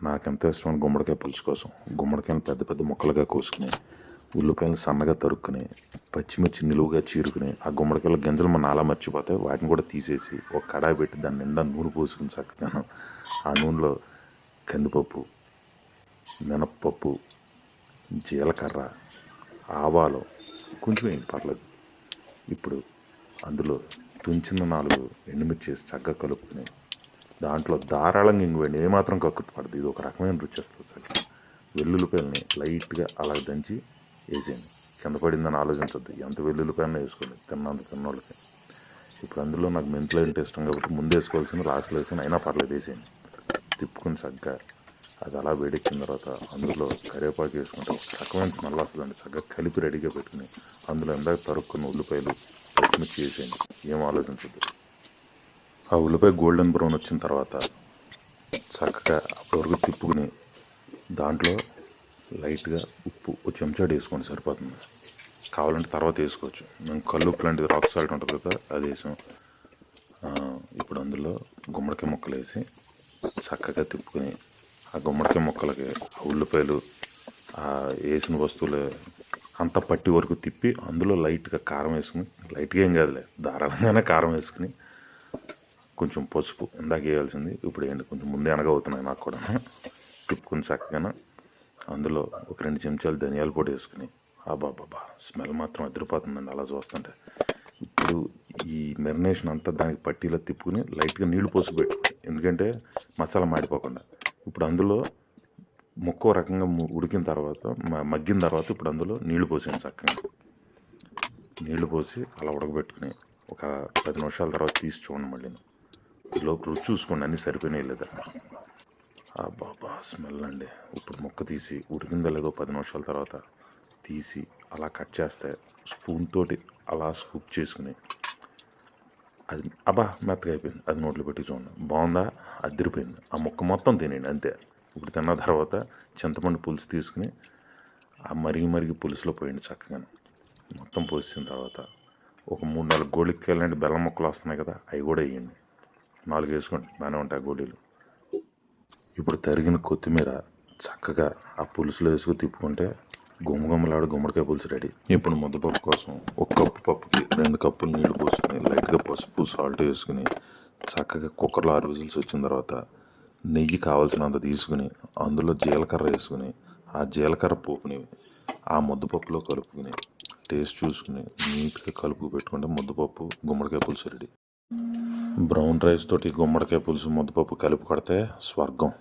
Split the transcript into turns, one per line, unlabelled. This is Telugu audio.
నాకెంతో ఇష్టమైన గుమ్మడికాయ పులుసు కోసం గుమ్మడికాయలు పెద్ద పెద్ద ముక్కలుగా కోసుకుని ఉల్లిపాయలు సన్నగా తరుక్కుని పచ్చిమిర్చి నిలువుగా చీరుకుని ఆ గుమ్మడికాయల గింజలు మన అలా మర్చిపోతే వాటిని కూడా తీసేసి ఒక కడాయి పెట్టి దాని నిండా నూనె పోసుకుని చక్కగా ఆ నూనెలో కందిపప్పు, మినప్పప్పు, జీలకర్ర, ఆవాలు కొంచెం వేయండి పర్లేదు. ఇప్పుడు అందులో తుంచిన 4 ఎండుమిర్చి వేసి చక్కగా కలుపుకుని దాంట్లో ధారాళంగా ఇంగువేయండి, ఏమాత్రం కక్కుర్తి పడదు. ఇది ఒక రకమైన రుచి వస్తుంది. చక్కగా వెల్లుల్లిపాయలని లైట్గా అలా దంచి వేసేయండి. కింద పడిందని ఆలోచించద్దు, ఎంత వెల్లుల్లిపాయలను వేసుకోండి తిన్నోళ్ళకి. ఇప్పుడు అందులో నాకు మెంతులు అంటే ఇష్టం కాబట్టి ముందు వేసుకోవాల్సిన లాస్ట్లో వేసాను, అయినా పర్లేదు వేసేయండి. తిప్పుకుని చక్కగా అది అలా వేడెక్కిన తర్వాత అందులో కరివేపాకు వేసుకుంటే ఒక రకమైన స్మెల్ వస్తుందండి. చక్కగా కలిపి రెడీగా పెట్టుకుని అందులో ఇందాక తరుక్కున్న ఉల్లిపాయలు, పచ్చిమిర్చి వేసేయండి, ఏం ఆలోచించద్దు. ఆ ఉల్లిపాయ గోల్డెన్ బ్రౌన్ వచ్చిన తర్వాత చక్కగా అప్పటివరకు తిప్పుకుని దాంట్లో లైట్గా ఉప్పు ఒక చెంచాడు వేసుకోండి, సరిపోతుంది. కావాలంటే తర్వాత వేసుకోవచ్చు. మేము కళ్ళు ఉప్పు లాంటిది రాక్ సాల్ట్ ఉంటుంది కదా, అది వేసాం. ఇప్పుడు అందులో గుమ్మడికాయ ముక్కలు వేసి చక్కగా తిప్పుకొని ఆ గుమ్మడికాయ ముక్కలకి ఆ ఉల్లిపాయలు వేసిన వస్తువులు అంతా పట్టి వరకు తిప్పి అందులో లైట్గా కారం వేసుకుని, లైట్గా ఏం కాదులే ధారాళంగానే కారం వేసుకుని కొంచెం పసుపు ఇందాక వేయాల్సింది ఇప్పుడు వేయండి, కొంచెం ముందే అనగవుతున్నాయి నాకు కూడా. తిప్పుకుని చక్కగా అందులో ఒక 2 చెంచాలు ధనియాల పొడి వేసుకుని బాబా స్మెల్ మాత్రం అదిరిపోతుందండి అలా చూస్తుంటే. ఇప్పుడు ఈ మెరినేషన్ అంతా దానికి పట్టీలో తిప్పుకుని లైట్గా నీళ్లు పోసి పెట్టుకుని, ఎందుకంటే మసాలా మాడిపోకుండా. ఇప్పుడు అందులో ముక్క రకంగా ఉడికిన తర్వాత మగ్గిన తర్వాత ఇప్పుడు అందులో నీళ్లు పోసాను. చక్కగా నీళ్లు పోసి అలా ఉడకబెట్టుకుని ఒక 10 నిమిషాల తర్వాత తీసి చూడండి. మళ్ళీ ఈలోపు రుచి చూసుకోండి అన్నీ సరిపోయినాయి లేదా. బాబా స్మెల్ అండి. ఇప్పుడు ముక్క తీసి ఉడికిందో లేదో 10 నిమిషాల తర్వాత తీసి అలా కట్ చేస్తే స్పూన్ తోటి అలా స్కూప్ చేసుకుని అది మెత్తగా అయిపోయింది. అది నోట్లో పెట్టి చూడండి, బాగుందా, అదిరిపోయింది. ఆ ముక్క మొత్తం తినేయండి అంతే. ఇప్పుడు తిన్న తర్వాత చింతపండు పులుసు తీసుకుని ఆ మరిగి పులుసులో పోయండి. చక్కగా మొత్తం పోసిన తర్వాత ఒక 3-4 గోళిక్కాయలు లాంటి బెల్లం ముక్కలు వస్తున్నాయి కదా, అవి కూడా వేయండి. 4 వేసుకోండి, బాగానే ఉంటాయి గోళీలు. ఇప్పుడు తరిగిన కొత్తిమీర చక్కగా ఆ పులుసులో వేసుకుని తిప్పుకుంటే గుమ్మలాడు గుమ్మడికాయ పులుసు రెడీ. ఇప్పుడు ముద్దపప్పు కోసం 1 కప్పు పప్పుకి 2 కప్పులు నీళ్లు పోసుకుని లైట్గా పసుపు, సాల్ట్ వేసుకుని చక్కగా కుక్కర్లో 6 విజిల్స్ వచ్చిన తర్వాత నెయ్యి కావాల్సినంత తీసుకుని అందులో జీలకర్ర వేసుకుని ఆ జీలకర్ర పోపుని ఆ ముద్దపప్పులో కలుపుకుని టేస్ట్ చూసుకుని నీట్గా కలుపు పెట్టుకుంటే ముద్దపప్పు గుమ్మడికాయ పులుసు రెడీ. బ్రౌన్ రైస్ తోటి గుమ్మడికాయ పులుసు ముద్దపప్పు కలిపి కొడితే స్వర్గం.